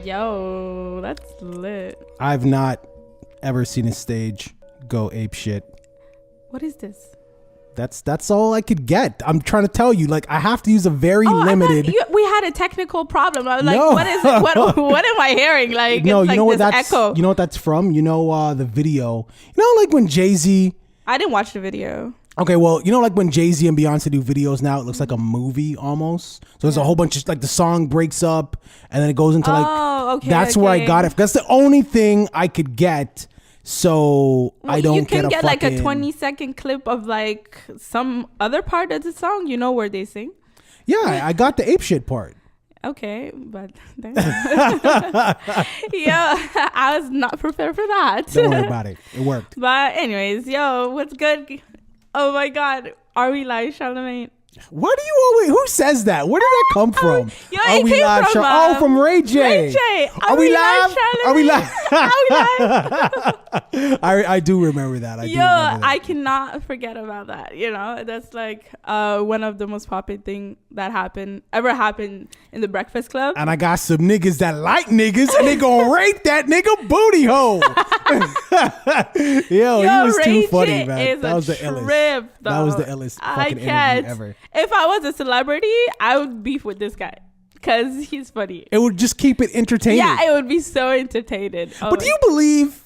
Yo, that's lit. I've not ever seen a stage go ape shit. What is this? That's all I could get. I'm trying to tell you, like, I have to use a very limited. We had a technical problem. I was like, No. what is it? What am I hearing? Like, No, it's you know like what this that's echo. You know what that's from? You know the video. You know, like when Jay-Z. I didn't watch the video. Okay, well, you know, like when Jay-Z and Beyonce do videos now, it looks like a movie almost. So there's a whole bunch of, like, the song breaks up and then it goes into like. Okay. That's where I got it. That's the only thing I could get. So I don't You can get like a 20-second clip of like some other part of the song. You know where they sing. Yeah, I got the ape shit part. Okay, but yeah, I was not prepared for that. Don't worry about it. It worked. But anyways, yo, what's good? Oh my God, are we live, Charlamagne? What do you always? Who says that? Where did that come from? Yo, it came live? from, From Ray J. Ray J. Are we live? Are we live? Are we live? I do remember that. I cannot forget about that. You know, that's like one of the most popular thing that ever happened in the Breakfast Club. And I got some niggas that like niggas, and they gonna rape that nigga booty hole. Yo, he was Ray too funny, J man. That was the illest. That was the illest fucking interview ever. If I was a celebrity, I would beef with this guy because he's funny. It would just keep it entertaining. Yeah, it would be so entertaining. But do you believe?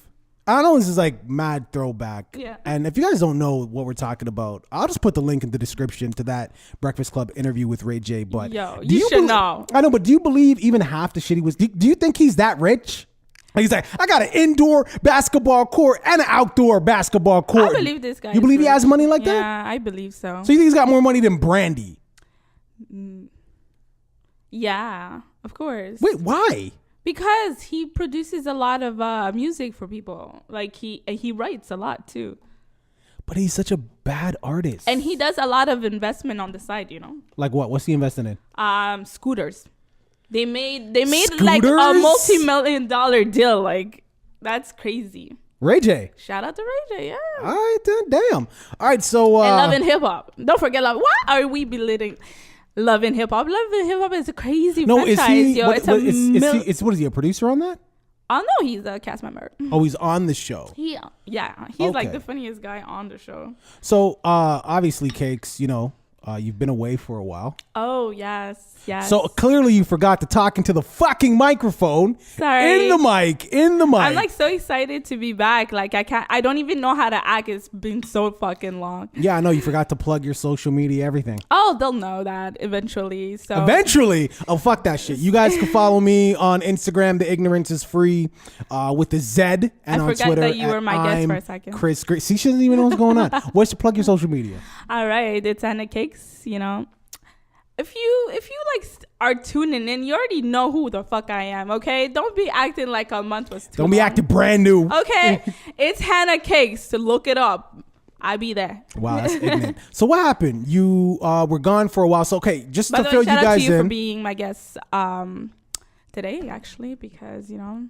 I know this is like mad throwback. Yeah. And if you guys don't know what we're talking about, I'll just put the link in the description to that Breakfast Club interview with Ray J. But you should know. I know, but do you believe even half the shit he was? Do you think he's that rich? He's like, I got an indoor basketball court and an outdoor basketball court. I believe this guy. You believe he has money like that? Yeah, I believe so. So you think he's got more money than Brandy? Yeah, of course. Wait, why? Because he produces a lot of music for people. Like he writes a lot too. But he's such a bad artist. And he does a lot of investment on the side, you know. Like what? What's he investing in? Scooters. They made like Scooters? a multi-million-dollar deal. Like, that's crazy. Ray J. Shout out to Ray J. Yeah. All right, then, damn. All right, so and Love and Hip Hop. Don't forget Love. What are we belittling? Love and Hip Hop. Love and Hip Hop is a crazy franchise. Is he? Yo. What is he? A producer on that? Oh no, he's a cast member. Oh, he's on the show. He's like the funniest guy on the show. So obviously, Cakes, you know, you've been away for a while. Oh yes. So clearly you forgot to talk into the fucking microphone. Sorry. In the mic. I'm like so excited to be back. Like I don't even know how to act. It's been so fucking long. Yeah, I know you forgot to plug your social media, everything. Oh, they'll know that eventually. So eventually? Oh, fuck that shit. You guys can follow me on Instagram, The Ignorance is Free, with the Z, and I on forgot Twitter. that you were my guest for a second. Chris. See, she doesn't even know what's going on. Where's to plug your social media? All right, it's Hana Cakes. You know, if you like are tuning in, you already know who the fuck I am. Okay, don't be acting like a month was too. Don't be acting brand new. Okay, it's Hana Cakes. To look it up. I'll be there. Wow, that's ignorant. So what happened? You were gone for a while. So okay, just to fill you guys in. Shout out to you for being my guest today, actually, because you know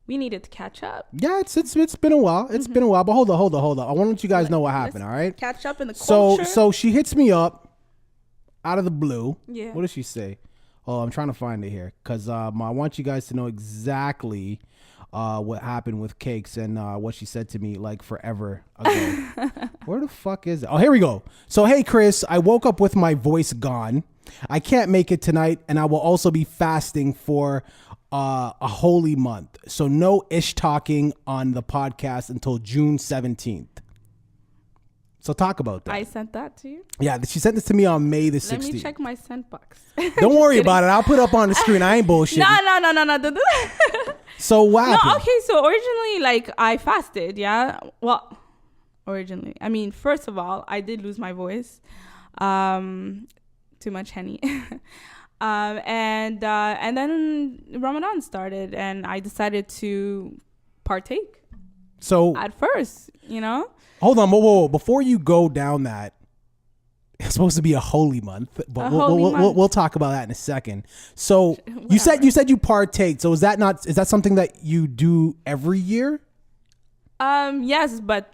we needed to catch up. Yeah, it's been a while. It's been a while. But hold on. I want to let you guys know what happened. All right. Catch up in the culture. So she hits me up out of the blue. Yeah. What does she say? Oh, I'm trying to find it here because I want you guys to know exactly what happened with Cakes and what she said to me like forever ago. Where the fuck is it? Oh, here we go. So, hey, Chris, I woke up with my voice gone. I can't make it tonight, and I will also be fasting for a holy month. So no ish talking on the podcast until June 17th. So talk about that. I sent that to you? Yeah, she sent this to me on May the 16th. Let me check my sent box. Don't worry about it. I'll put it up on the screen. I ain't bullshit. No. So what happened? No, okay, so originally, like, I fasted, yeah? Well, originally. I mean, first of all, I did lose my voice. Too much Henny. And then Ramadan started, and I decided to partake. So at first, you know? Hold on, whoa. Before you go down that, it's supposed to be a holy month, but we'll talk about that in a second. So you said you partake. So is that something that you do every year? Yes, but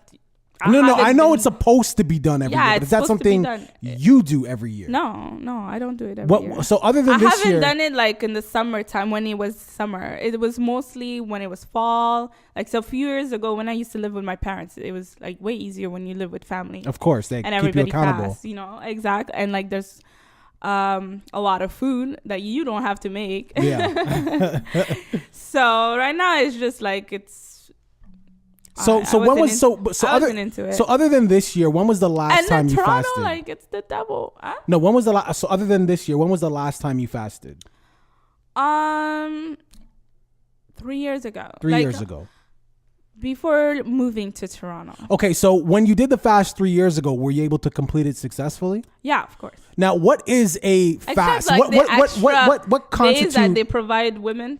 No. I know it's supposed to be done every year, but is that something done. you do every year? No, I don't do it every year. So other than this year, I haven't done it like in the summertime when it was summer. It was mostly when it was fall. Like so, a few years ago when I used to live with my parents, it was like way easier when you live with family. Of course, they and keep you everybody accountable. fasts, exactly. And like there's a lot of food that you don't have to make. Yeah. So right now it's just like it's. So other than this year, when was the last time you Toronto, fasted? like it's the devil. Huh? No, when was the last? So other than this year, when was the last time you fasted? 3 years ago. 3 years ago. Before moving to Toronto. Okay, so when you did the fast 3 years ago, were you able to complete it successfully? Yeah, of course. Now, what is a fast? Like What constitutes days that they provide women?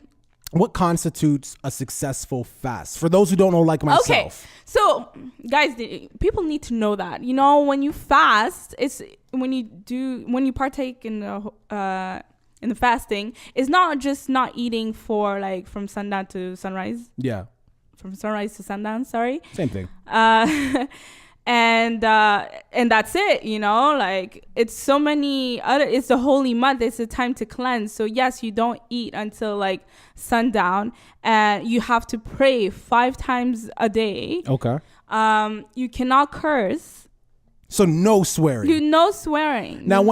What constitutes a successful fast? For those who don't know, like myself. Okay, so guys, people need to know that. When you fast, it's when you partake in the fasting, it's not just not eating for like from sundown to sunrise. Yeah. From sunrise to sundown. Sorry. Same thing. And that's it, like it's so many other, it's the holy month, it's a time to cleanse. So yes, you don't eat until like sundown, and you have to pray 5 times a day. Okay. You cannot curse. So no swearing. No swearing. Now,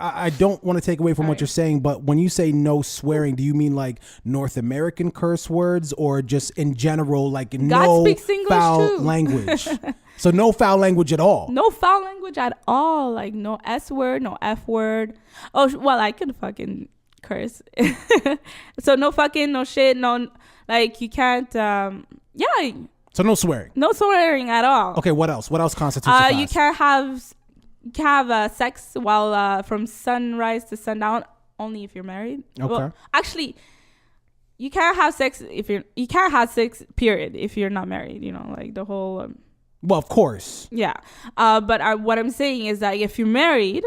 I don't want to take away from what you're saying, but when you say no swearing, do you mean like North American curse words, or just in general, like God no speaks English foul too. language? So no foul language at all. No foul language at all. Like no S word, no F word. Oh, well, I can fucking curse. So no fucking, no shit, no, like you can't, yeah. So no swearing. No swearing at all. Okay, what else? What else constitutes a fast? You can't have sex while from sunrise to sundown, only if you're married. Okay. Well, actually, you can't have sex you can't have sex period if you're not married. Like the whole. Well, of course. Yeah. But what I'm saying is that if you're married,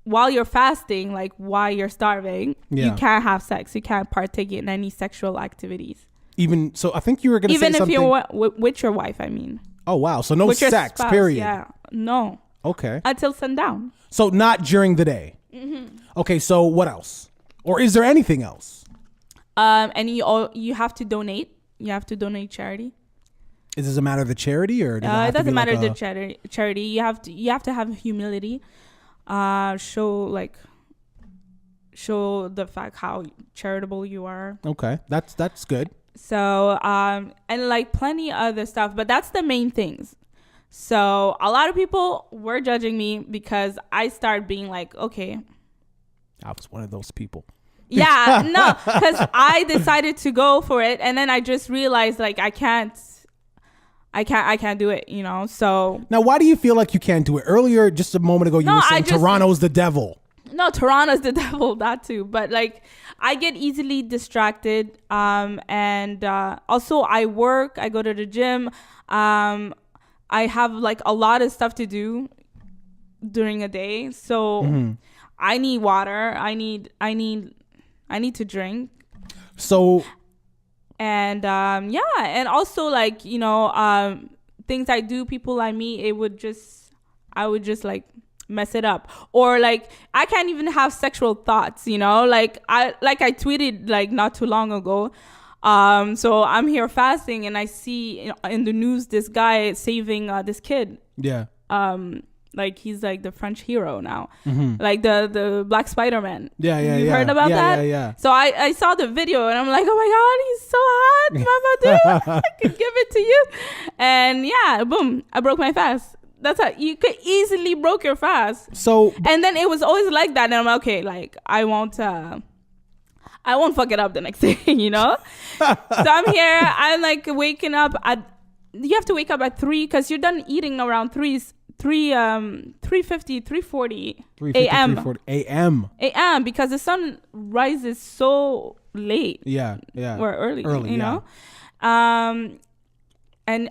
while you're fasting, like while you're starving, you can't have sex. You can't partake in any sexual activities. Even so, I think you were going to say something. Even if you're with your wife, I mean. Oh, wow. So no with sex, spouse, period. Yeah. No. Okay. Until sundown. So not during the day. Mm-hmm. Okay. So what else? Or is there anything else? And you have to donate. You have to donate charity. Is this a matter of the charity, or does it doesn't matter the charity. You have to have humility. Show the fact how charitable you are. Okay, that's good. So and like plenty other stuff, but that's the main things. So a lot of people were judging me because I started being like, okay, I was one of those people. Yeah, no, because I decided to go for it, and then I just realized like I can't do it, So now, why do you feel like you can't do it? Earlier, just a moment ago, you were saying Toronto's the devil. No, Toronto's the devil, that too. But like, I get easily distracted. And also I work. I go to the gym. I have like a lot of stuff to do during a day. So I need water. I need to drink. So. And and also like things I do, people I meet, I would just like mess it up, or like I can't even have sexual thoughts, like I tweeted like not too long ago. So I'm here fasting, and I see in the news this guy saving this kid. Yeah. Like he's like the French hero now, like the Black Spider-Man. Yeah. You heard about that? Yeah. So I saw the video, and I'm like, oh my God, he's so hot, Mama, I could give it to you. And yeah, boom, I broke my fast. That's how you could easily broke your fast. So and then it was always like that, and I'm like, okay, like I won't fuck it up the next day, So I'm here. I'm like waking up you have to wake up at 3 because you're done eating around 3:40 a.m. because the sun rises so late. Yeah. Or early, yeah. And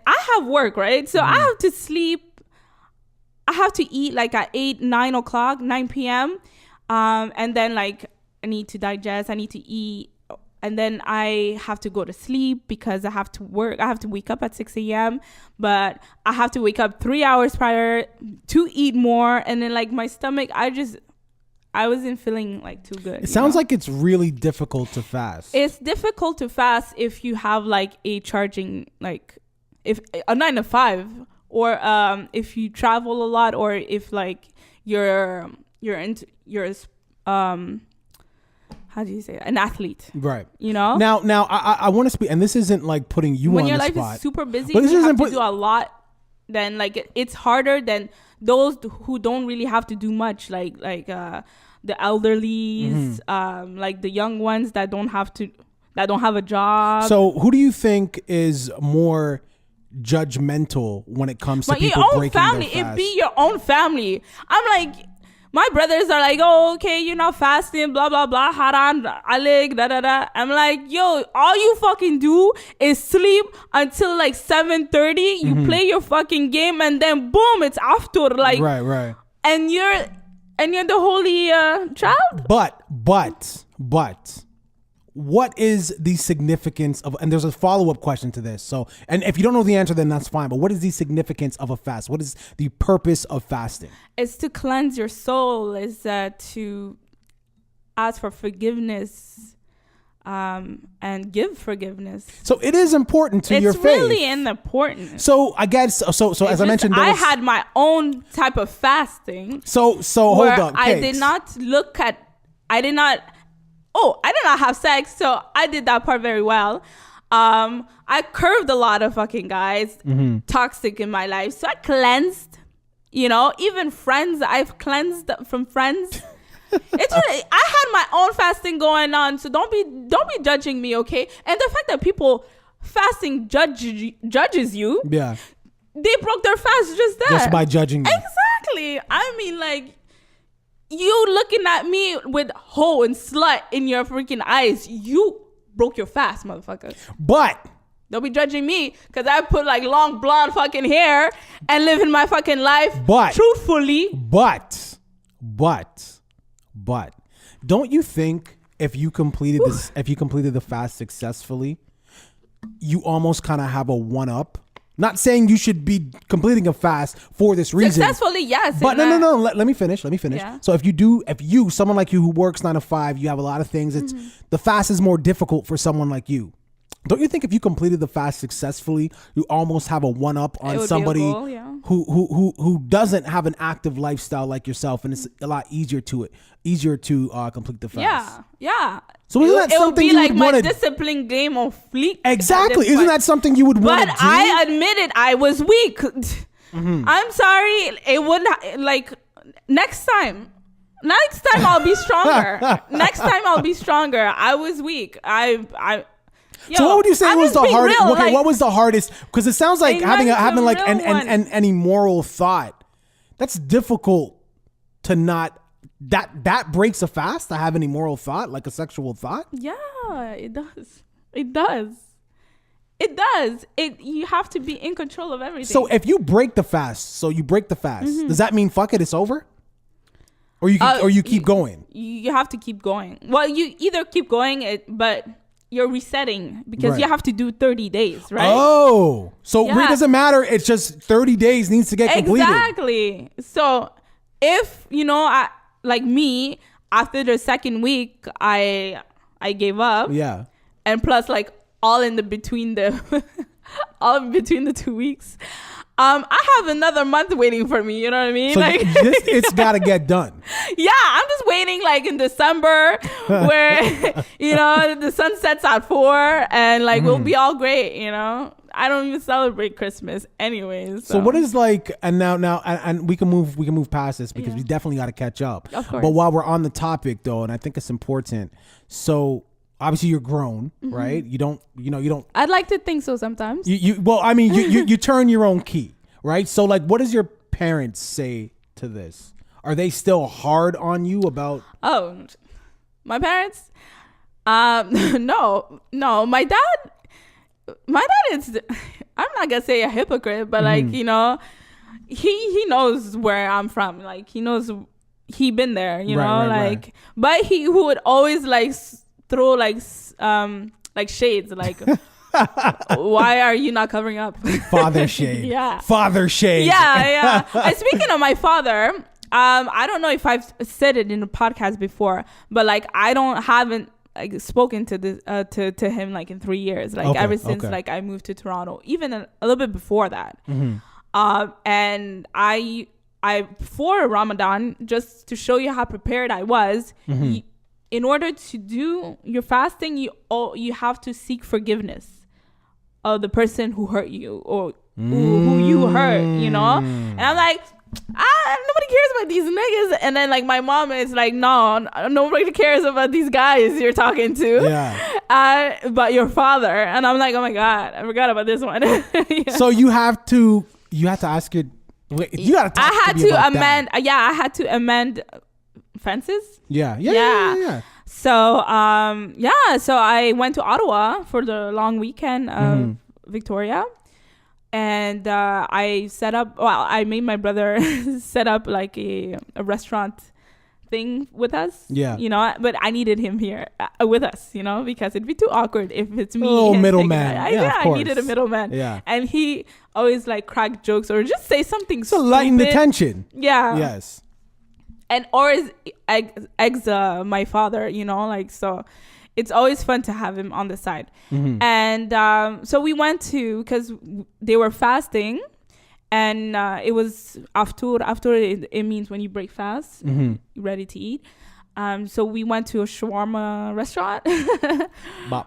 I have work, right? So I have to sleep. I have to eat like at 9 p.m. And then like I need to digest. I need to eat and then I have to go to sleep because I have to work. I have to wake up at 6 a.m. But I have to wake up 3 hours prior to eat more. And then like my stomach, I wasn't feeling like too good. It sounds like it's really difficult to fast. It's difficult to fast if you have like a charging, like if a 9 to 5, or if you travel a lot, or if like you're how do you say it? An athlete, right? You know. Now I want to speak, and this isn't like putting you when on your the life spot, is super busy, but this you have isn't to do a lot. Then like it's harder than those who don't really have to do much, like the elderlies, like the young ones that don't have a job. So who do you think is more judgmental when it comes to people breaking family? their fast? It be your own family. I'm like, my brothers are like, oh, okay, you're not fasting, blah blah blah, haram, alig, da da da. I'm like, yo, all you fucking do is sleep until like 7:30. You play your fucking game, and then boom, it's after, like, right. And you're the holy child. But what is the significance of, and there's a follow-up question to this. So, and if you don't know the answer, then that's fine. But what is the significance of a fast? What is the purpose of fasting? It's to cleanse your soul. Is to ask for forgiveness, and give forgiveness. So it is important to your faith. It's really important. So I guess so. As I mentioned, I had my own type of fasting. So hold up. I did not have sex, so I did that part very well. I curved a lot of fucking guys, toxic in my life. So I cleansed, even friends. I've cleansed from friends. I had my own fasting going on. So don't be judging me, okay? And the fact that people fasting judges you. Yeah. They broke their fast just by judging you. Exactly. I mean, like, you looking at me with hoe and slut in your freaking eyes. You broke your fast, motherfucker. But don't be judging me because I put like long blonde fucking hair and living my fucking life truthfully. But don't you think if you completed the fast successfully, you almost kind of have a one-up? Not saying you should be completing a fast for this reason. Successfully, yes. But no. Let me finish. Yeah. So if someone like you who works 9 to 5, you have a lot of things. The fast is more difficult for someone like you. Don't you think if you completed the fast successfully, you almost have a one-up on somebody who doesn't have an active lifestyle like yourself, and it's a lot easier to complete the fast? Yeah. So isn't that something you would want to? It would be like my discipline game on fleek. Exactly. Isn't that something you would want to do? But I admitted I was weak. I'm sorry. It wouldn't, like, next time I'll be stronger. Next time I'll be stronger. I was weak. So what would you say was the hardest? Okay, what was the hardest? Because it sounds like having like any moral thought. That's difficult to not. That breaks a fast to have any moral thought, like a sexual thought. Yeah, it does. You have to be in control of everything. So if you break the fast, does that mean fuck it, it's over? Or you keep going? You have to keep going. Well, you either keep going, but you're resetting because you have to do 30 days, right? Oh, so it doesn't matter. It's just 30 days needs to get completed. Exactly. So if, like me, after the second week, I gave up. Yeah. And plus, like, all in between the 2 weeks, I have another month waiting for me. You know what I mean? So it's got to get done. Yeah, I'm just waiting like in December where, the sun sets at 4 and like we'll be all great, I don't even celebrate Christmas anyways. So what is like, and now we can move past this because we definitely got to catch up. Of course. But while we're on the topic though, and I think it's important. So obviously you're grown, right? You don't. I'd like to think so sometimes. You turn your own key, right? So like, what does your parents say to this? Are they still hard on you about? Oh, my parents? No. My dad is, I'm not gonna say a hypocrite, but like, he knows where I'm from. Like he knows he been there, right. But he would always like throw like shades, like why are you not covering up? Father shade. Yeah. Father shade. Yeah. And speaking of my father, I don't know if I've said it in a podcast before, but like I haven't like spoken to this to him like in 3 years, like ever since like I moved to Toronto, even a little bit before that. And I for Ramadan, just to show you how prepared I was, in order to do your fasting, you have to seek forgiveness of the person who hurt you or who you hurt, you know. And I'm like, nobody cares about these niggas. And then like my mom is like, no, nobody cares about these guys you're talking to, but your father. And I'm like, oh my god, I forgot about this one. Yeah. So you have to ask your, you gotta talk I had to me about amend that. I had to amend fences. Yeah. So so I went to Ottawa for the long weekend of Victoria. And I made my brother set up like a restaurant thing with us. Yeah. You know, but I needed him here with us, you know, because it'd be too awkward if it's me. Oh, middleman. I needed a middleman. Yeah. And he always like crack jokes or just say something so lighten the tension. Yeah. Yes. And or is eggs my father, you know, like, so it's always fun to have him on the side. And so we went to, because they were fasting, and it was aftur. Aftur, it means when you break fast, ready to eat. So we went to a shawarma restaurant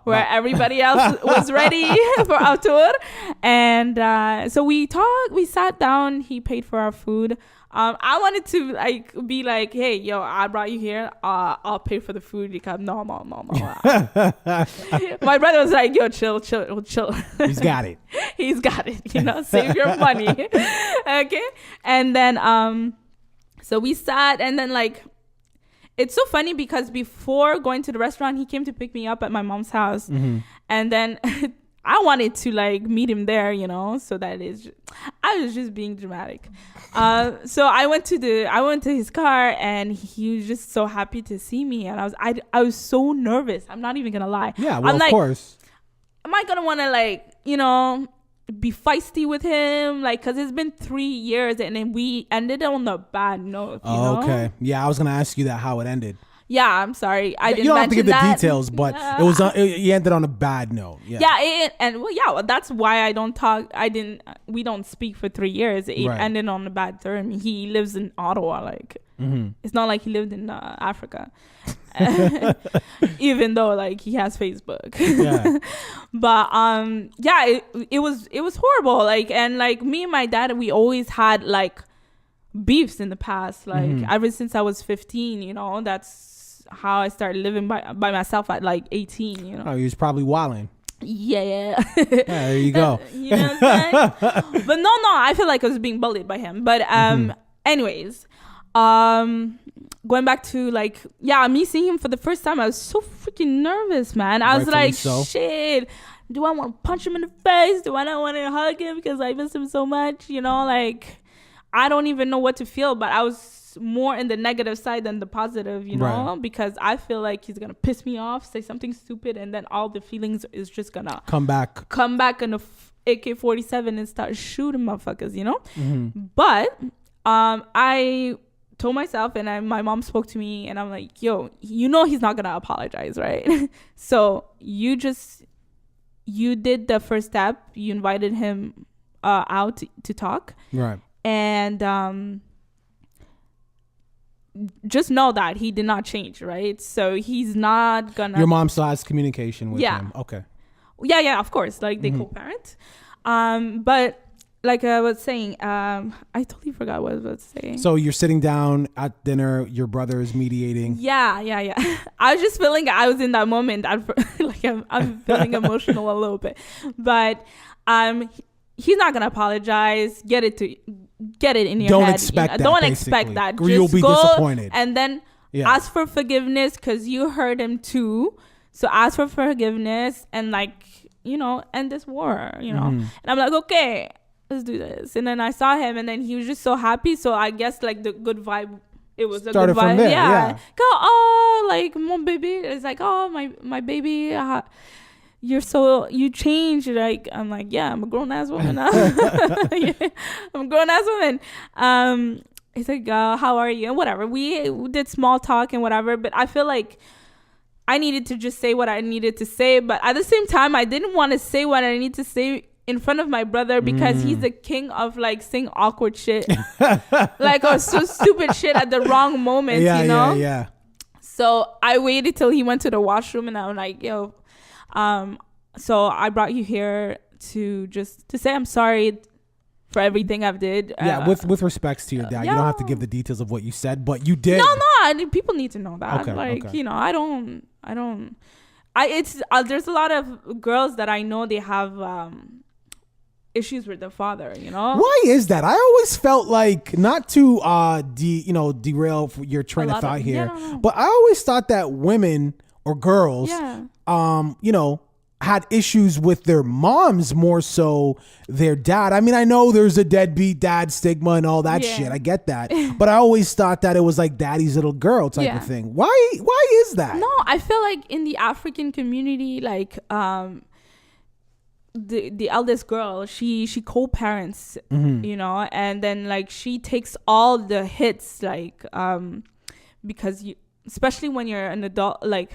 where everybody else was ready for aftur. And so we sat down, he paid for our food. I wanted to like be like, hey, yo, I brought you here. I'll pay for the food. Because no. My brother was like, yo, chill. He's got it. He's got it. You know, save your money. Okay. And then, so we sat, and then like, it's so funny because before going to the restaurant, he came to pick me up at my mom's house, and then I wanted to like meet him there, you know, so I was just being dramatic. So I went to his car, and he was just so happy to see me, and I was so nervous. I'm not even gonna lie. Yeah, well, of course. Am I gonna want to like, you know, be feisty with him, like, because it's been 3 years, and then we ended on a bad note. You know? Okay. Yeah, I was gonna ask you that, how it ended. Yeah, I'm sorry. I didn't. You don't have to give that. the details, but it was. You ended on a bad note. Yeah. Well, that's why I don't talk. We don't speak for 3 years. It ended on a bad term. He lives in Ottawa. Like, it's not like he lived in Africa. Even though like he has Facebook. Yeah. But it was horrible. Like, and like me and my dad, we always had like beefs in the past. Like ever since I was 15. You know, that's how I started living by myself at like 18, you know. Oh, he was probably wilding. Yeah. There you go. You know what I'm saying? But no, I feel like I was being bullied by him. But anyways, going back to like, me seeing him for the first time, I was so freaking nervous, man. I was like, shit, do I want to punch him in the face? Do I not want to hug him because I miss him so much? You know, like, I don't even know what to feel, but I was more in the negative side than the positive, you know, because I feel like he's gonna piss me off, say something stupid, and then all the feelings is just gonna come back in a AK-47 and start shooting motherfuckers, you know. But I told myself, and my mom spoke to me, and I'm like, yo, you know, he's not gonna apologize, right? So you did the first step. You invited him out to talk, right? And just know that he did not change, right? So he's not gonna. Your mom still has communication with him. Okay. Yeah, of course. Like, they co-parent. But like I was saying, I totally forgot what I was about to say. So you're sitting down at dinner. Your brother is mediating. Yeah. I was just feeling I was in that moment. I'm feeling emotional a little bit, but he's not gonna apologize. Get it in your head. Don't expect that. You'll be disappointed. And then ask for forgiveness, because you hurt him too. So ask for forgiveness and, like, you know, end this war, you know. And I'm like, okay, let's do this. And then I saw him, and then he was just so happy. So I guess like the good vibe, it was a started good vibe. from there. Yeah. Go, oh, like mon baby. It's like, oh, my baby. You changed. Like, I'm like, yeah, I'm a grown ass woman now. Yeah, I'm a grown ass woman. He's like, how are you? And whatever. We did small talk and whatever. But I feel like I needed to just say what I needed to say. But at the same time, I didn't want to say what I need to say in front of my brother because he's the king of like saying awkward shit. Like, or so stupid shit at the wrong moment, you know? Yeah. So I waited till he went to the washroom and I'm like, yo, so I brought you here to say I'm sorry for everything I've did. Yeah, with respects to your dad, you don't have to give the details of what you said, but you did. No, people need to know that. Okay. You know, I don't. There's a lot of girls that I know they have issues with their father. You know, why is that? I always felt like, not to derail your train of thought here, but I always thought that women or girls, had issues with their moms more so their dad. I mean, I know there's a deadbeat dad stigma and all that shit. I get that. But I always thought that it was like daddy's little girl type of thing. Why is that? No, I feel like in the African community, like the eldest girl, she co-parents, you know, and then like she takes all the hits, like because especially when you're an adult, like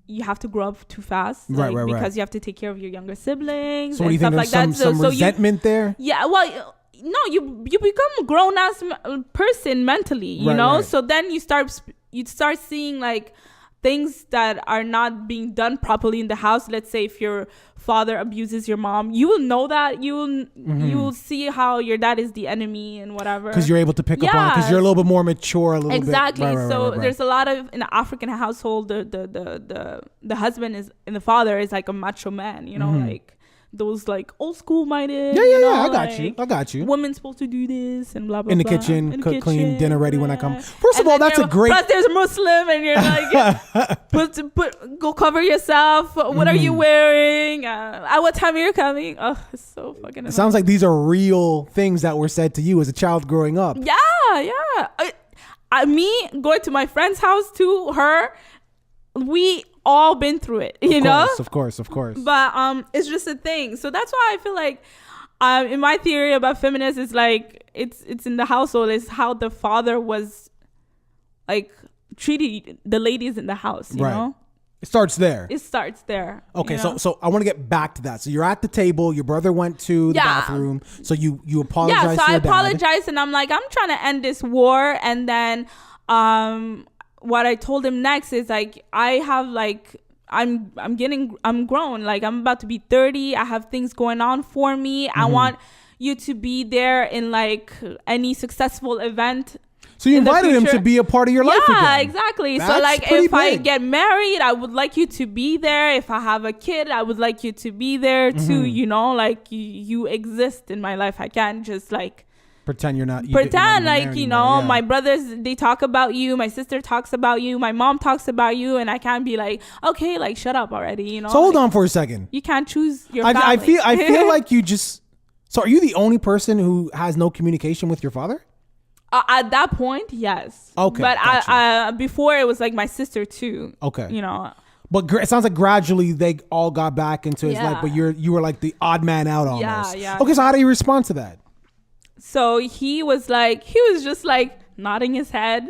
you have to grow up too fast, right, because you have to take care of your younger siblings. So what do you think? There's some resentment there? Yeah, well, no, you become a grown ass person mentally, you know. Right. So then you start seeing like things that are not being done properly in the house. Let's say if your father abuses your mom, you will know that. You will see how your dad is the enemy and whatever. Because you're able to pick up on it because you're a little bit more mature, a little bit. Exactly. So there's a lot of, in an African household, the husband is, and the father is like a macho man, you know, like those like old school minded. Yeah. I got you. Women's supposed to do this and blah blah blah. In the kitchen, cook, clean, dinner ready when I come. First of all, that's a great. Plus, there's a Muslim, and you're like, go cover yourself. What are you wearing? At what time are you coming? Oh, it's so fucking annoying. It sounds like these are real things that were said to you as a child growing up. Yeah. Me going to my friend's house, to her, we all been through it, you know. Of course. But it's just a thing. So that's why I feel like, in my theory about feminists, is like it's in the household. It's how the father was like treated the ladies in the house. You know, it starts there. Okay, so I want to get back to that. So you're at the table. Your brother went to the bathroom. So you apologize. Yeah. So I apologized, and I'm like, I'm trying to end this war, and then what I told him next is like, I have like, I'm grown. Like, I'm about to be 30. I have things going on for me. I want you to be there in like any successful event. So you invited him to be a part of your life again. Yeah, exactly. That's so like, if I get married, I would like you to be there. If I have a kid, I would like you to be there too. You know, like you exist in my life. I can't just like pretend you're not. Pretend like, you know, my brothers, they talk about you. My sister talks about you. My mom talks about you. And I can't be like, okay, like, shut up already, you know? So hold on for a second. You can't choose your family. I feel like you just... So are you the only person who has no communication with your father? At that point, yes. Okay. But gotcha. Before, it was like my sister too. Okay. You know... But it sounds like gradually they all got back into his life. But you were like the odd man out almost. Yeah. Okay, so how do you respond to that? So he was just like nodding his head,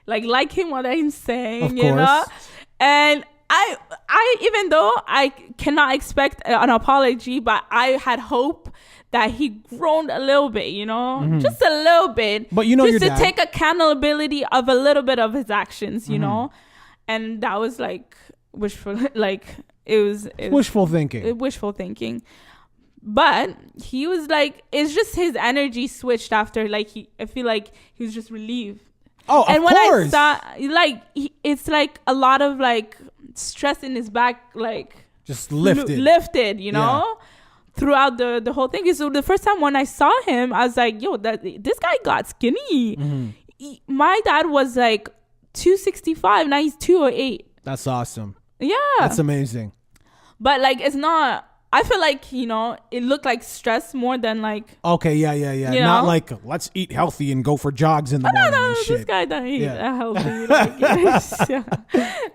like liking what I'm saying, you know? And I even though I cannot expect an apology, but I had hope that he groaned a little bit, you know, just a little bit, but you know, just to take accountability of a little bit of his actions, you know? And that was like wishful, like it was wishful thinking. But he was like, it's just his energy switched after, like, I feel like he was just relieved. Oh, and of course. And when I saw, like, it's like a lot of like stress in his back, like just lifted, you know, throughout the whole thing. So the first time when I saw him, I was like, yo, this guy got skinny. My dad was like 265, now he's 208. That's awesome. Yeah. That's amazing. But like, it's not I feel like, you know, it looked like stress more than like. Okay, yeah. You Not know? like let's eat healthy and go for jogs in the morning. No, and this shit. guy doesn't eat Yeah. healthy. Like, yeah.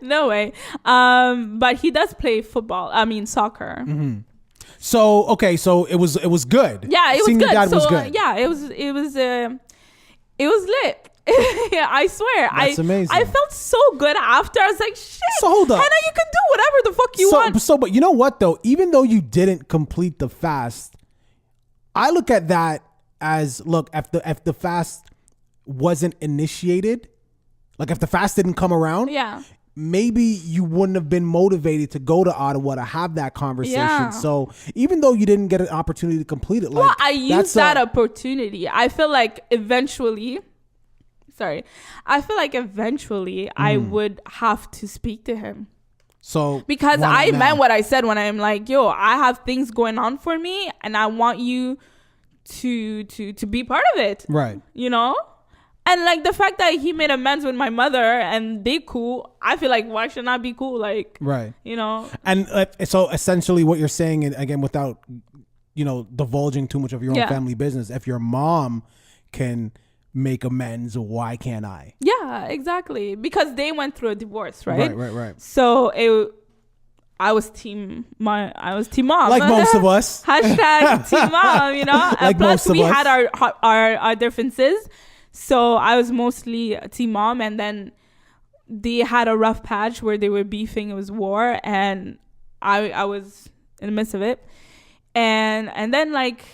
No way. But he does play football. I mean, soccer. Mm-hmm. So okay, so it was good. Yeah, it was Seeing good. your dad So was good. yeah, it was lit. Yeah, I swear. That's amazing. I felt so good after. I was like, shit. So hold up. Hana, you can do whatever the fuck you want. But you know what though? Even though you didn't complete the fast, I look at that as look if the fast wasn't initiated, like if the fast didn't come around, Yeah. maybe you wouldn't have been motivated to go to Ottawa to have that conversation. Yeah. So even though you didn't get an opportunity to complete it, like Well, I used that opportunity. I feel like eventually I would have to speak to him. So Because why not I now? meant what I said when I'm like, yo, I have things going on for me and I want you to be part of it. Right. You know? And like the fact that he made amends with my mother and they cool, I feel like why should I be cool? Like, Right. you know? And so essentially what you're saying, and again, without, you know, divulging too much of your own Yeah. family business, if your mom can make amends, why can't I? Yeah, exactly. Because they went through a divorce, right? Right. So I was team mom. Like most of us. Hashtag team mom, you know? Like Plus most of we us. had our differences. So I was mostly team mom, and then they had a rough patch where they were beefing. It was war, and I was in the midst of it. And then like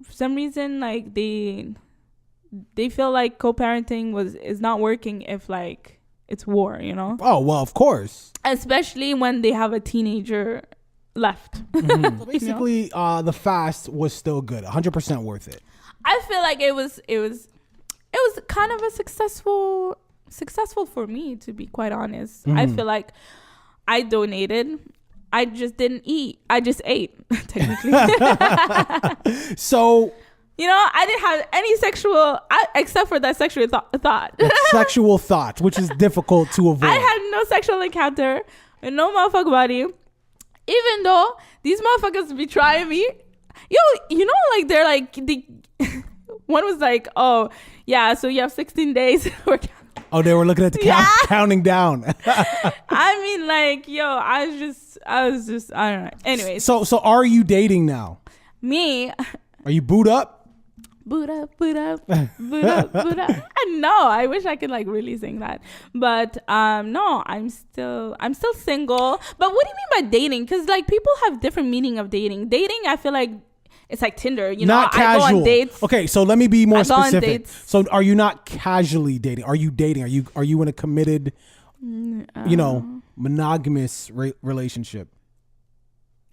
for some reason like they feel like co-parenting is not working if like it's war, you know? Oh, well, of course. Especially when they have a teenager left. So basically, the fast was still good. 100% worth it. I feel like it was kind of a successful for me, to be quite honest. I feel like I donated. I just didn't eat. I just ate, technically. So, You know, I didn't have any sexual, except for that sexual thought. sexual thought, which is difficult to avoid. I had no sexual encounter with no motherfucker body. Even though these motherfuckers be trying me. Yo, you know, like they're like, one was like, oh, yeah, so you have 16 days. Oh, they were looking at the counting down. I mean, like, yo, I was just, I don't know. Anyways. So are you dating now? Me. Are you booed up? Boot up. No, I wish I could like really sing that. But no, I'm still single. But what do you mean by dating? Because like people have different meaning of dating. Dating, I feel like it's like Tinder, you know. Not casual. I go on dates. Okay, so let me be more I go on specific. dates. So are you not casually dating? Are you dating? Are you in a committed, you know, monogamous relationship?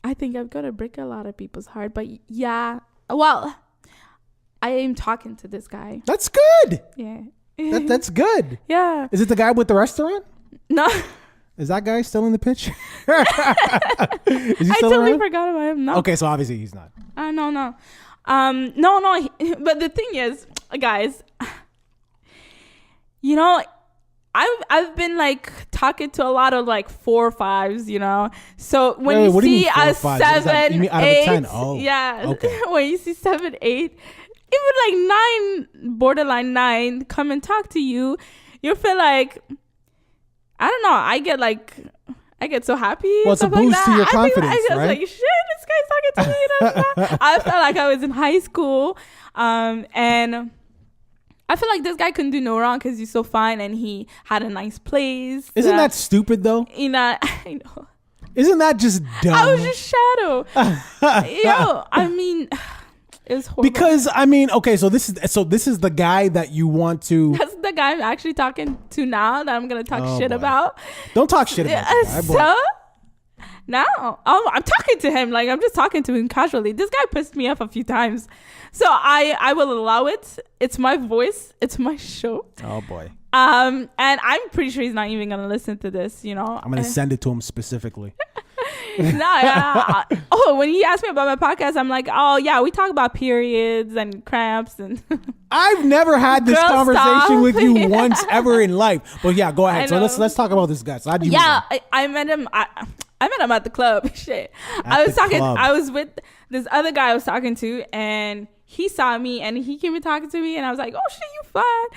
I think I'm gonna break a lot of people's heart, but yeah. Well, I am talking to this guy. That's good. Yeah. That's good. Yeah. Is it the guy with the restaurant? No. Is that guy still in the picture? Is he I still totally around? forgot about him. No. Okay, so obviously he's not. No. No. But the thing is, guys, you know, I've been like talking to a lot of like 4 or 5s, you know. So when Wait, you what do you see mean 4 or a 5s? 7, You mean out of 8, 10? Oh, yeah. okay. When you see 7, 8, even like 9, borderline 9, come and talk to you, you feel like, I don't know. I get so happy. Well, it's a stuff like boost that. to your I confidence, was right? like, shit, this guy's talking to me. I felt like I was in high school, and I feel like this guy couldn't do no wrong because he's so fine and he had a nice place. Isn't that stupid though? You know, I know. Isn't that just dumb? I was just shadow. Yo, I mean, it was horrible. Because I mean, okay, so this is the guy that you want to. That's the guy I'm actually talking to now that I'm gonna talk shit boy. about. Don't talk shit about that guy, boy. So now I'm talking to him, like I'm just talking to him casually. This guy pissed me off a few times, so I will allow it. It's my voice. It's my show. Oh boy. And I'm pretty sure he's not even gonna listen to this. You know, I'm gonna send it to him specifically. When he asked me about my podcast, I'm like, oh yeah, we talk about periods and cramps and. I've never had this Girl, conversation stop. with you once ever in life. But yeah, go ahead. I So know. let's talk about this guy. So how'd you meet Yeah, him? I met him. I met him at the club. Shit. Club. I was with this other guy I was talking to, and he saw me and he came and talking to me, and I was like, oh shit, you fine.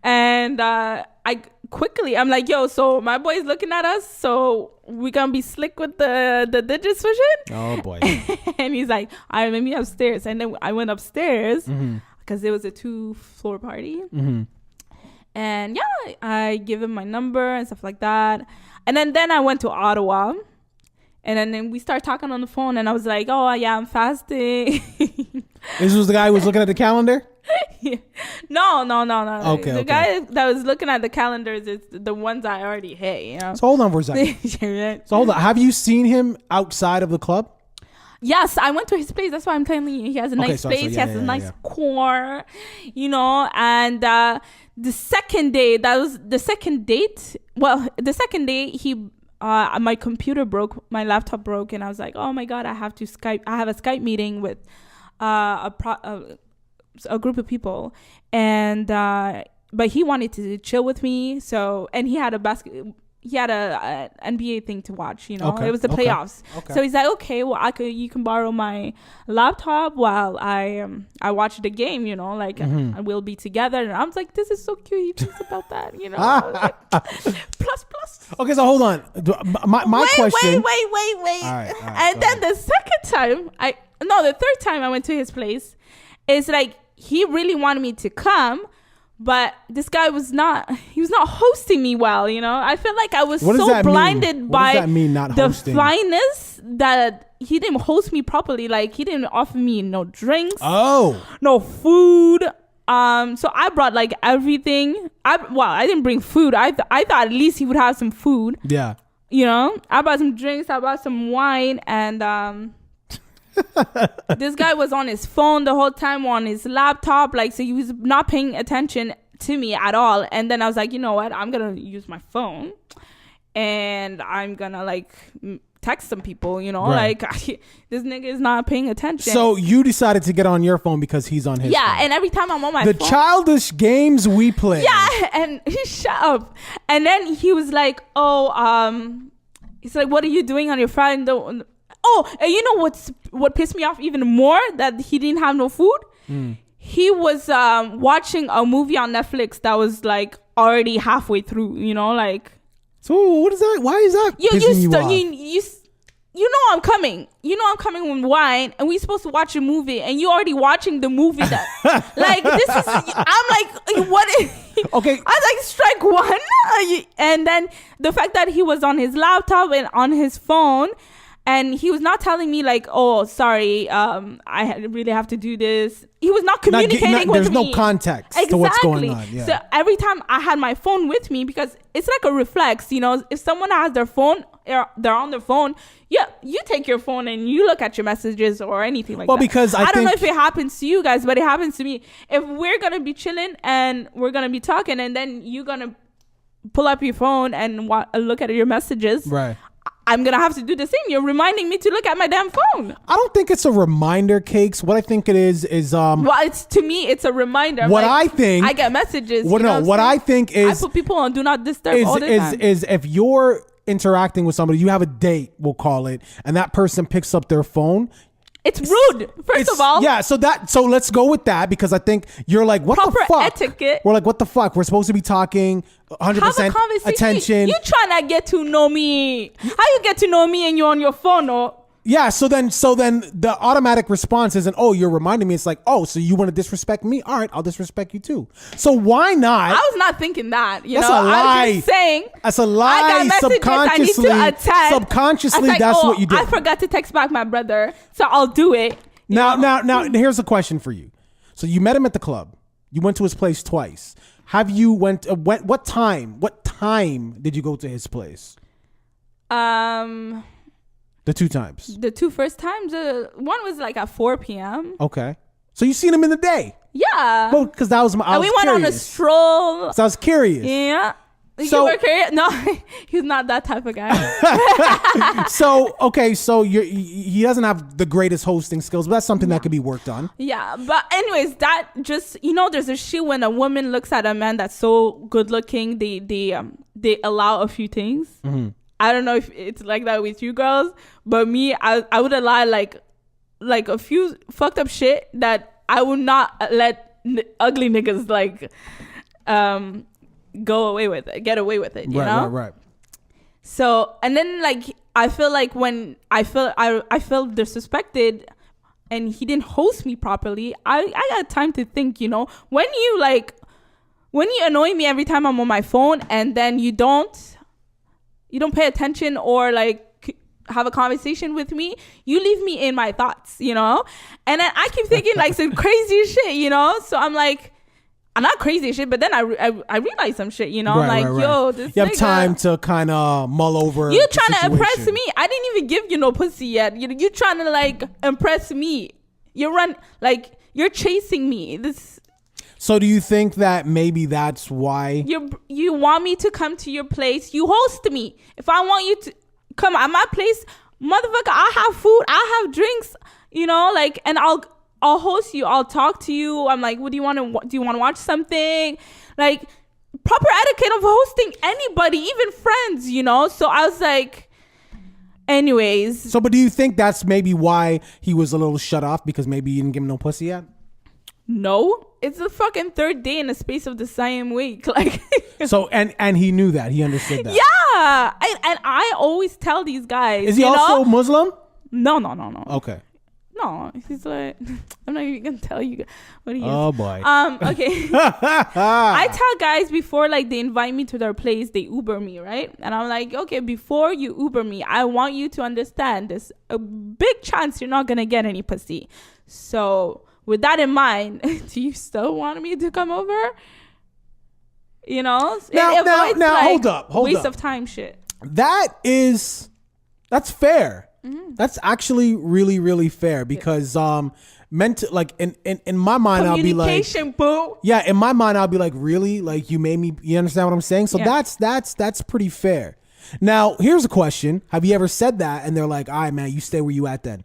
And I'm like, yo, so my boy's looking at us, so we gonna be slick with the digits for shit? Oh boy. And he's like, all right, meet me upstairs. And then I went upstairs because it was a 2-floor party. And yeah, I give him my number and stuff like that. And then I went to Ottawa. And then we started talking on the phone, and I was like, oh yeah, I'm fasting. This was the guy who was looking at the calendar? Yeah. No. Okay. The guy that was looking at the calendars is the ones I already hit, you know? So hold on for a second. So hold on. Have you seen him outside of the club? Yes, I went to his place. That's why I'm telling you. He has a nice space. He has a nice core, you know? And the second day, that was the second date. Well, the second day, my computer broke, my laptop broke, and I was like, oh my God, I have a Skype meeting with a group of people, and but he wanted to chill with me, so, and he had a NBA thing to watch, you know. It was the playoffs. So he's like, okay, well, you can borrow my laptop while I watch the game, you know, like, and we'll be together. And I was like, this is so cute. He thinks about that, you know. Like, plus. Okay, so hold on. My question. Wait. All right, and then the third time I went to his place, it's like he really wanted me to come. But this guy was not hosting me well, you know. I feel like I was so blinded by the fineness that he didn't host me properly. Like, he didn't offer me no drinks, no food. So I brought like everything. I didn't bring food. I thought at least he would have some food. Yeah. You know, I bought some drinks. I bought some wine, and this guy was on his phone the whole time, on his laptop, like, so he was not paying attention to me at all. And then I was like, you know what, I'm gonna use my phone and I'm gonna like text some people, you know, like, this nigga is not paying attention. So you decided to get on your phone because he's on his phone. And every time I'm on my phone, the childish games we play. And he shut up. And then he was like, he's like, what are you doing on your Friday? And you know what pissed me off even more? That he didn't have no food. He was watching a movie on Netflix that was like already halfway through, you know, like. So what is that? Why is that pissing you off? You know I'm coming. You know I'm coming with wine, and we're supposed to watch a movie, and you already watching the movie that like, this is. I'm like, what is? Okay. I was like, strike one. And then the fact that he was on his laptop and on his phone. And he was not telling me like, oh, sorry, I really have to do this. He was not communicating with me. There's no context to what's going on. Yeah. So every time I had my phone with me, because it's like a reflex, you know, if someone has their phone, they're on their phone, you take your phone and you look at your messages or anything like that. Well, because I don't know if it happens to you guys, but it happens to me. If we're going to be chilling and we're going to be talking, and then you're going to pull up your phone and look at your messages. Right. I'm going to have to do the same. You're reminding me to look at my damn phone. I don't think it's a reminder, Cakes. What I think it is well, to me, it's a reminder. What I think, I get messages. What I think is, I put people on do not disturb all the time. Is if you're interacting with somebody, you have a date, we'll call it, and that person picks up their phone. It's rude, first of all. Yeah, so let's go with that, because I think you're like, what proper the fuck? Etiquette. We're like, what the fuck? We're supposed to be talking 100% attention. You trying to get to know me. How you get to know me and you're on your phone, or? Yeah, so then the automatic response isn't, oh, you're reminding me. It's like, oh, so you want to disrespect me? All right, I'll disrespect you too. So why not? I was not thinking that. You that's know, a lie. I was just saying. That's a lie. I got messages I need to attend. Subconsciously, like, that's what you did. I forgot to text back my brother, so I'll do it. Now, here's a question for you. So you met him at the club. You went to his place twice. Have you went? What time? What time did you go to his place? The two times. The two first times. One was like at 4 p.m. Okay. So you seen him in the day? Yeah. Well, because that was I was we went curious. on a stroll. So I was curious. Yeah. So, you were curious? No, he's not that type of guy. So he doesn't have the greatest hosting skills, but that's something that could be worked on. Yeah, but anyways, that just, you know, there's a shit when a woman looks at a man that's so good looking, they allow a few things. Mm-hmm. I don't know if it's like that with you girls, but me, I would allow like a few fucked up shit that I would not let ugly niggas like get away with it, you know? Right. So, and then like I feel like when I feel disrespected and he didn't host me properly, I got time to think, you know. When you annoy me every time I'm on my phone and then you don't pay attention or like have a conversation with me, you leave me in my thoughts, you know? And then I keep thinking like some crazy shit, you know? So I'm like, I'm not crazy shit, but then I realize some shit, you know? Right, I'm like, yo, this you nigga, have time to kind of mull over. You trying to impress me. I didn't even give you no pussy yet. You trying to like impress me. You're chasing me. So do you think that maybe that's why you want me to come to your place? You host me. If I want you to come at my place, motherfucker, I have food, I have drinks, you know, like, and I'll host you. I'll talk to you. I'm like, what do you want to watch something? Like proper etiquette of hosting anybody, even friends, you know? So I was like, anyways. So, but do you think that's maybe why he was a little shut off, because maybe you didn't give him no pussy yet? No, it's the fucking third day in the space of the same week. Like, so, and he knew that, he understood that. Yeah, and I always tell these guys. Is he also Muslim? No. Okay. No, he's like, I'm not even gonna tell you what he is. Oh boy. Okay. I tell guys before like they invite me to their place, they Uber me, right? And I'm like, okay, before you Uber me, I want you to understand there's a big chance you're not gonna get any pussy. So with that in mind, do you still want me to come over? You know, now, like hold up. Waste of time shit. That's fair. Mm-hmm. That's actually really, really fair, because meant to, like, in my mind I'll be like, boo. Yeah, in my mind I'll be like, really? Like, you made me, you understand what I'm saying? So yeah. that's pretty fair. Now, here's a question. Have you ever said that and they're like, all right, man, you stay where you at then?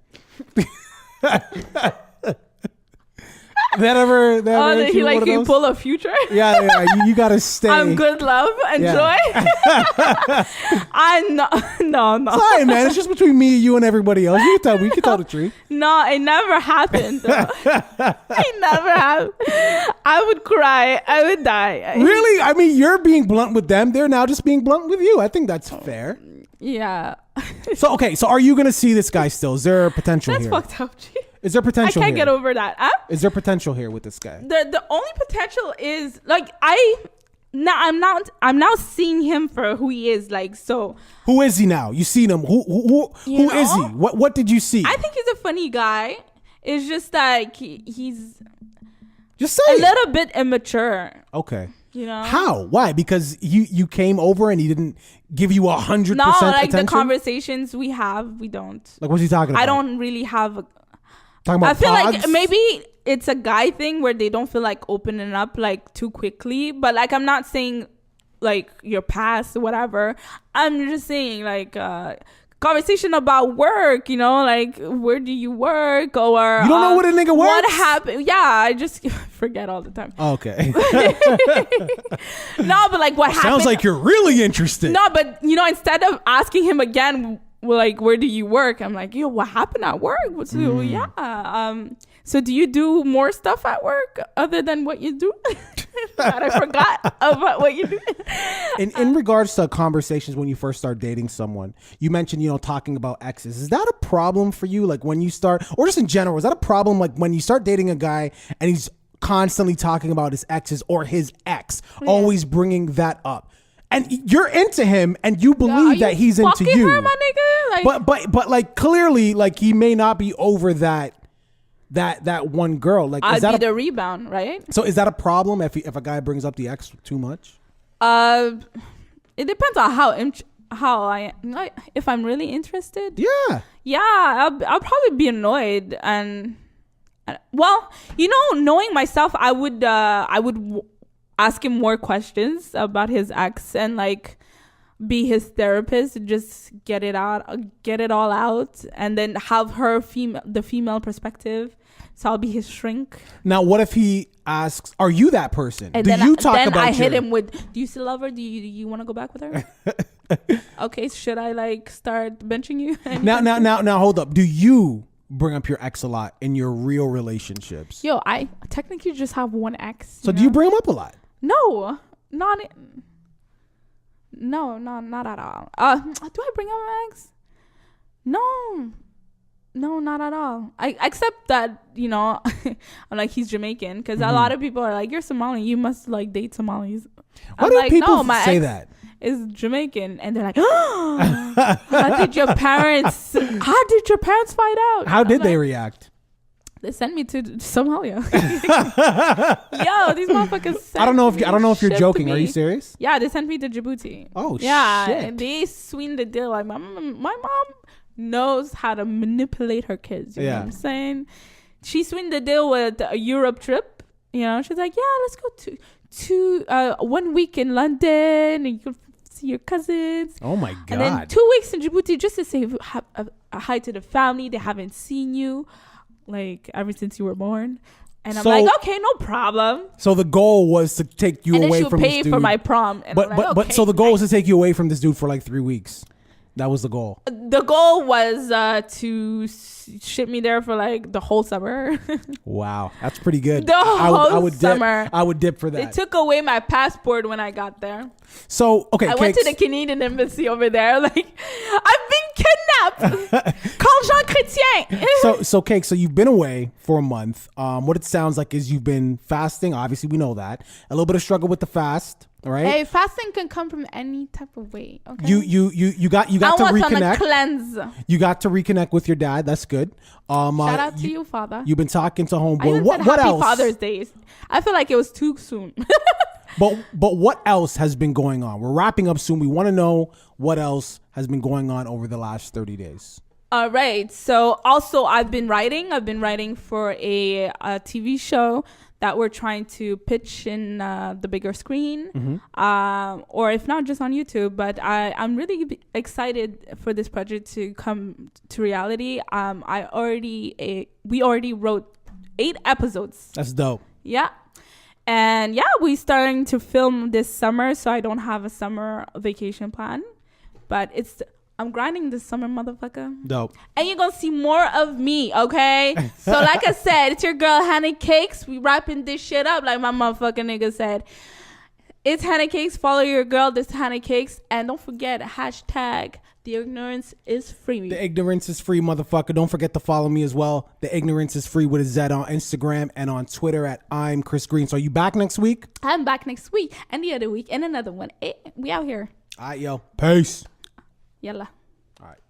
That ever did he like you pull a Future? Yeah, you gotta stay. I'm good, love, enjoy. Yeah. I'm not. No. Sorry, man. It's just between me, you, and everybody else. You can tell the truth. No, it never happened. It never happened. I would cry. I would die. Really? I mean, you're being blunt with them. They're now just being blunt with you. I think that's fair. Yeah. So are you gonna see this guy still? Is there potential here? That's fucked up, G. Is there potential? I can't get over that. Is there potential here with this guy? The only potential is like I'm now seeing him for who he is. Like, so who is he now? You seen him? Who is he? What did you see? I think he's a funny guy. It's just like he's just say a little bit immature. Okay. You know how? Why? Because you came over and he didn't give you 100% no, like attention? The conversations we have, we don't. Like, what's he talking about? I don't really have. Talking about I feel pods? like maybe it's a guy thing where they don't feel like opening up like too quickly. But like, I'm not saying like your past or whatever. I'm just saying like conversation about work, you know, like where do you work, or you don't know what a nigga works? What happened? Yeah, I just forget all the time. Okay. No, but like what happened? Sounds like you're really interested. No, but you know, instead of asking him again, like, where do you work? I'm like, yo, what happened at work? So yeah. So do you do more stuff at work other than what you do? That I forgot about what you do. In regards to conversations when you first start dating someone, you mentioned, talking about exes. Is that a problem for you? Like when you start, or just in general, is that a problem? Like when you start dating a guy and he's constantly talking about his exes or his ex, always bringing that up. And you're into him, and you believe that he's into you. Her, my nigga? Like, but like clearly, like he may not be over that one girl. Like, is that the rebound, right? So is that a problem if a guy brings up the ex too much? It depends on if I'm really interested. Yeah. I'll probably be annoyed, and well, knowing myself, I would ask him more questions about his ex, and like be his therapist, just get it all out, and then have the female perspective. So I'll be his shrink. Now, what if he asks, "Are you that person?" And then I hit him with, "Do you still love her? Do you want to go back with her?" Okay, should I like start benching you? Now, hold up. Do you bring up your ex a lot in your real relationships? Yo, I technically just have one ex. So do you bring him up a lot? No, not at all. Do I bring up my ex? No, not at all. Except that, I'm like, he's Jamaican, because a lot of people are like, "You're Somali, you must like date Somalis." Why do people say that? Is Jamaican, and they're like, "Oh, how did your parents find out?" How did they react? They sent me to Somalia. Yo, these motherfuckers. I don't know if you're joking. Are you serious? Yeah, they sent me to Djibouti. Oh yeah, shit! And they sweetened the deal. Like my mom knows how to manipulate her kids. You know what I'm saying? She sweetened the deal with a Europe trip. She's like, "Yeah, let's go to 1 week in London, and you can see your cousins." Oh my god! And then 2 weeks in Djibouti just to say a hi to the family. They haven't seen you like ever since you were born. And I'm like, okay, no problem. So the goal was to take you away from this dude. And then she'll pay for my prom. And but so the goal was to take you away from this dude for like 3 weeks. That was the goal. The goal was to ship me there for like the whole summer. Wow, that's pretty good. The whole summer. I would dip for that. They took away my passport when I got there. So, okay. I went to the Canadian embassy over there. Like, "I've been kidnapped." Call Jean Chrétien. So Cake, so you've been away for a month. What it sounds like is you've been fasting. Obviously, we know that. A little bit of struggle with the fast. All right. Hey, fasting can come from any type of way. Okay. You got to reconnect. On a cleanse. You got to reconnect with your dad. That's good. Shout out to you, father. You've been talking to homeboy. I even what said happy else? Father's Day. I feel like it was too soon. But what else has been going on? We're wrapping up soon. We want to know what else has been going on over the last 30 days. All right. So also I've been writing for a TV show that we're trying to pitch in the bigger screen, or if not, just on YouTube. But I'm really excited for this project to come to reality. We already wrote 8 episodes. That's dope. Yeah. And yeah, we're starting to film this summer, so I don't have a summer vacation plan. But I'm grinding this summer, motherfucker. Dope. And you're going to see more of me, okay? So like I said, it's your girl, Hana Cakes. We wrapping this shit up like my motherfucking nigga said. It's Hana Cakes. Follow your girl, this Hana Cakes. And don't forget, hashtag #theignoranceizfree. The ignorance is free, motherfucker. Don't forget to follow me as well. The ignorance is free with a Z on Instagram and on Twitter at I'm Chris Green. So are you back next week? I'm back next week and the other week and another one. We out here. All right, yo. Peace. Yalla. All right.